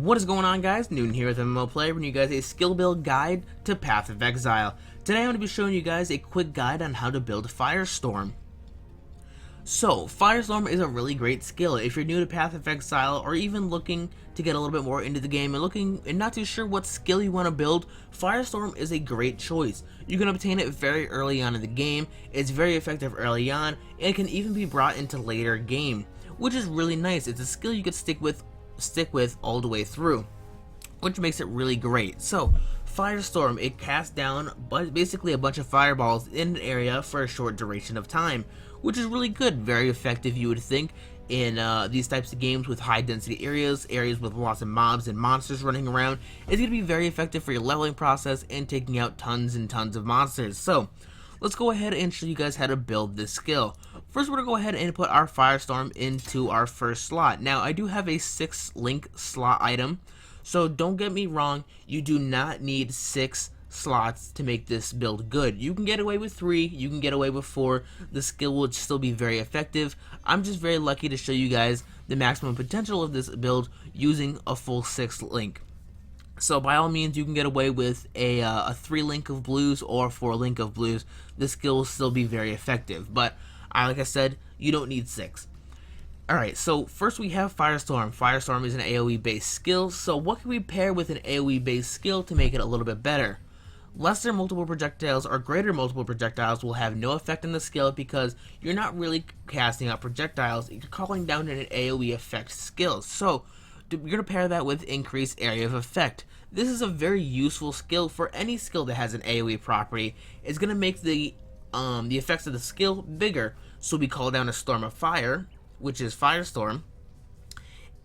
What is going on, guys? Noon here with MMO Player, bringing you guys a skill build guide to Path of Exile. Today I'm going to be showing you guys a quick guide on how to build Firestorm. So, Firestorm is a really great skill. If you're new to Path of Exile, or even looking to get a little bit more into the game and not too sure what skill you want to build, Firestorm is a great choice. You can obtain it very early on in the game, it's very effective early on, and it can even be brought into later game, which is really nice. It's a skill you could stick with all the way through, which makes it really great. So Firestorm, it casts down basically a bunch of fireballs in an area for a short duration of time, which is really good, very effective, you would think, in these types of games with high density areas with lots of mobs and monsters running around. It's going to be very effective for your leveling process and taking out tons and tons of monsters. So let's go ahead and show you guys how to build this skill. First, we're going to go ahead and put our Firestorm into our first slot. Now, I do have a 6 link slot item, so don't get me wrong, you do not need 6 slots to make this build good. You can get away with 3, you can get away with 4, the skill will still be very effective. I'm just very lucky to show you guys the maximum potential of this build using a full 6 link. So by all means, you can get away with a 3 link of blues or 4 link of blues. The skill will still be very effective, but like I said, you don't need 6. Alright, so first we have Firestorm. Firestorm is an AoE based skill, so what can we pair with an AoE based skill to make it a little bit better? Lesser multiple projectiles or greater multiple projectiles will have no effect on the skill because you're not really casting out projectiles, you're calling down an AoE effect skill. So you're going to pair that with increased area of effect. This is a very useful skill for any skill that has an AoE property. It's going to make the effects of the skill bigger. So we call down a storm of fire, which is Firestorm,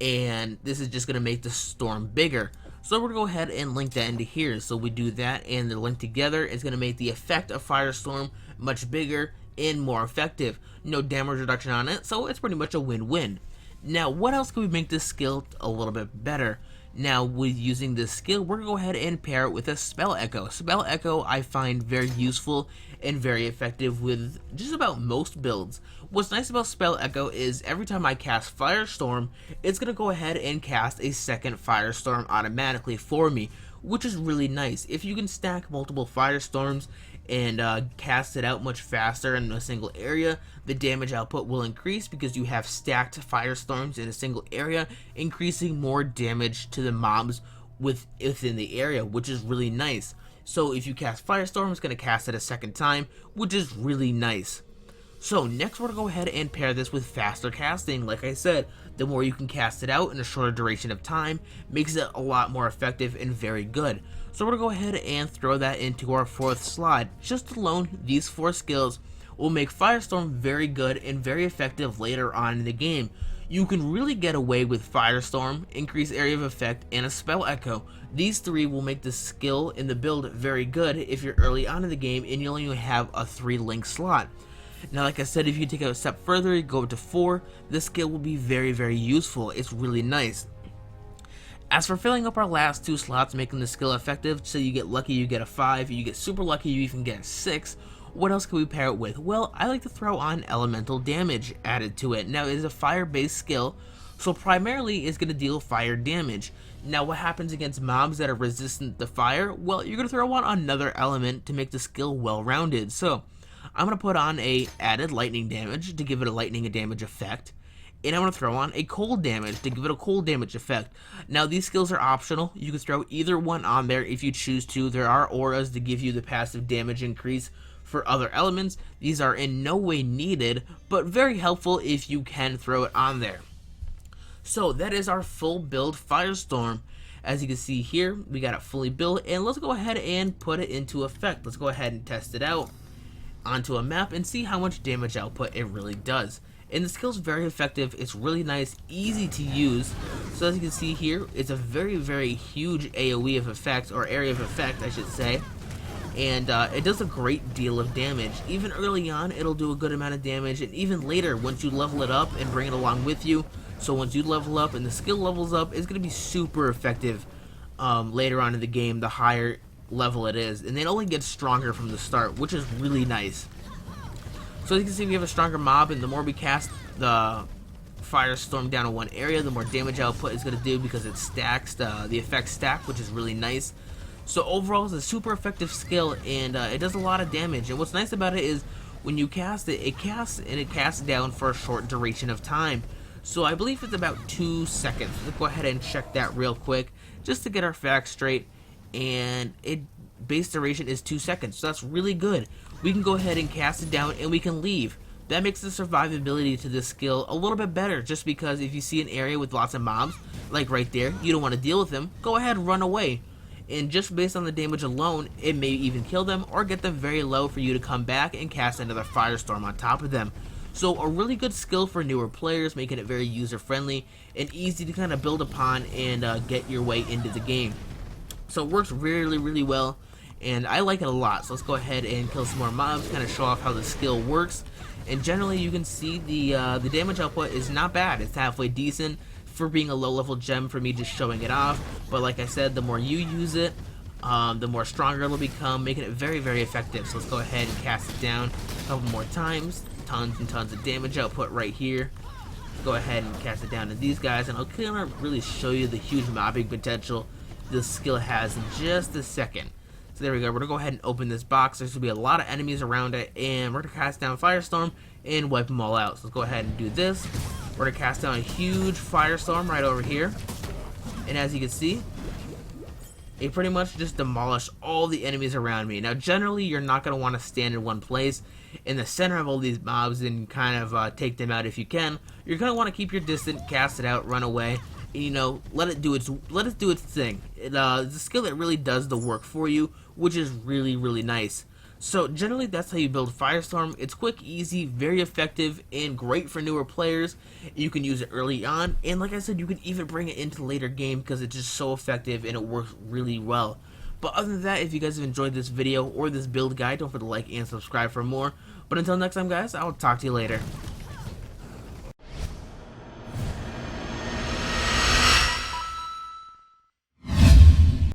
and this is just going to make the storm bigger. So we're going to go ahead and link that into here. So we do that, and the link together is going to make the effect of Firestorm much bigger and more effective. No damage reduction on it, so it's pretty much a win-win. Now, what else can we make this skill a little bit better? Now, with using this skill, we're going to go ahead and pair it with a Spell Echo. Spell Echo I find very useful and very effective with just about most builds. What's nice about Spell Echo is every time I cast Firestorm, it's going to go ahead and cast a second Firestorm automatically for me, which is really nice. If you can stack multiple Firestorms and cast it out much faster in a single area, the damage output will increase because you have stacked Firestorms in a single area, increasing more damage to the mobs within the area, which is really nice. So if you cast Firestorm, it's going to cast it a second time, which is really nice. So next we're going to go ahead and pair this with faster casting. Like I said, the more you can cast it out in a shorter duration of time makes it a lot more effective and very good. So we're going to go ahead and throw that into our 4th slot. Just alone, these 4 skills will make Firestorm very good and very effective later on in the game. You can really get away with Firestorm, increased area of effect, and a Spell Echo. These 3 will make the skill in the build very good if you're early on in the game and you only have a 3 link slot. Now, like I said, if you take it a step further, you go up to 4, this skill will be very, very useful. It's really nice. As for filling up our last 2 slots, making the skill effective, so you get lucky, you get a 5, you get super lucky, you even get a 6. What else can we pair it with? Well, I like to throw on elemental damage added to it. Now, it is a fire-based skill, so primarily it's going to deal fire damage. Now, what happens against mobs that are resistant to fire? Well, you're going to throw on another element to make the skill well-rounded. So I'm going to put on a added lightning damage to give it a lightning damage effect, and I'm going to throw on a cold damage to give it a cold damage effect. Now, these skills are optional. You can throw either one on there if you choose to. There are auras to give you the passive damage increase for other elements. These are in no way needed, but very helpful if you can throw it on there. So that is our full build Firestorm. As you can see here, we got it fully built, and let's go ahead and put it into effect. Let's go ahead and test it out onto a map and see how much damage output it really does. And the skill's very effective, it's really nice, easy to use. So as you can see here, it's a very, very huge AoE of effect, or area of effect I should say. And it does a great deal of damage. Even early on, it'll do a good amount of damage, and even later, once you level it up and bring it along with you. So once you level up and the skill levels up, it's going to be super effective later on in the game, the higher level it is. And it only gets stronger from the start, which is really nice. So as you can see, we have a stronger mob, and the more we cast the Firestorm down in one area, the more damage output is going to do because it stacks, the effects stack, which is really nice. So overall, it's a super effective skill, and it does a lot of damage. And what's nice about it is when you cast it, it casts down for a short duration of time. So I believe it's about 2 seconds. Let's go ahead and check that real quick just to get our facts straight. And base duration is 2 seconds, so that's really good. We can go ahead and cast it down and we can leave. That makes the survivability to this skill a little bit better, just because if you see an area with lots of mobs, like right there, you don't want to deal with them, go ahead and run away. And just based on the damage alone, it may even kill them or get them very low for you to come back and cast another Firestorm on top of them. So a really good skill for newer players, making it very user friendly and easy to kind of build upon and get your way into the game. So it works really well, and I like it a lot. So let's go ahead and kill some more mobs, kind of show off how the skill works. And generally you can see the damage output is not bad. It's halfway decent for being a low level gem for me just showing it off. But like I said, the more you use it, the more stronger it'll become, making it very effective. So let's go ahead and cast it down a couple more times. Tons and tons of damage output right here. Go ahead and cast it down to these guys, and I'll kind of really show you the huge mobbing potential this skill has in just a second. So there we go. We're gonna go ahead and open this box. There's gonna be a lot of enemies around it, and we're gonna cast down Firestorm and wipe them all out. So let's go ahead and do this. We're gonna cast down a huge Firestorm right over here, and as you can see, it pretty much just demolished all the enemies around me. Now generally you're not going to want to stand in one place in the center of all these mobs and kind of take them out if you can. You're going to want to keep your distance, cast it out, run away, and, you know, let it do its thing. It's a skill that really does the work for you, which is really nice. So generally that's how you build Firestorm. It's quick, easy, very effective, and great for newer players. You can use it early on, and like I said, you can even bring it into the later game because it's just so effective and it works really well. But other than that, if you guys have enjoyed this video or this build guide, don't forget to like and subscribe for more. But until next time guys, I'll talk to you later.